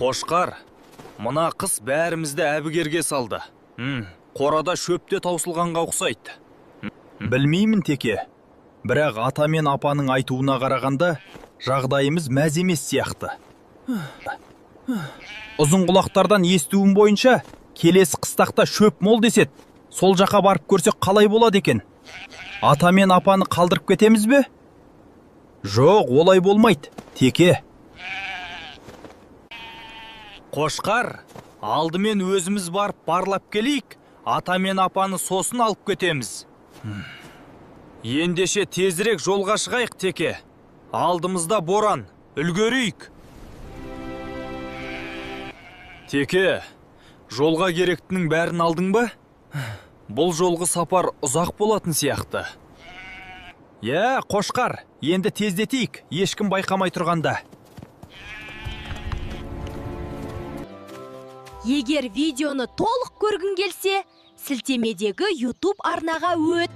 Қошқар, мына қыс бәрімізді әбігерге салды. Қорада шөпте таусылғанға ұқсайды. Білмеймін теке. Бірақ ата мен апаның айтуына қарағанда, жағдайымыз мәз емес сияқты. Ұзын құлақтардан естуім бойынша, келесі қыстақта шөп мол деседі. Сол жаққа барып көрсек қалай болады екен? Ата мен апаны қалдырып кетеміз бе? Жоқ, олай болмайды, теке. Қошқар, алдымен өзіміз барып барлап келейік, ата мен апаны сосын алып кетеміз. Ендеше тезірек жолға шығайық, теке. Алдымызда боран, үлгерейік. Теке, жолға керектінің бәрін алдың ба? Бұл жолғы сапар ұзақ болатын сияқты. Қошқар, енді тездетейік, ешкім байқамай тұрғанда. Егер видеоны толық көргің келсе, сілтемедегі YouTube арнаға өт.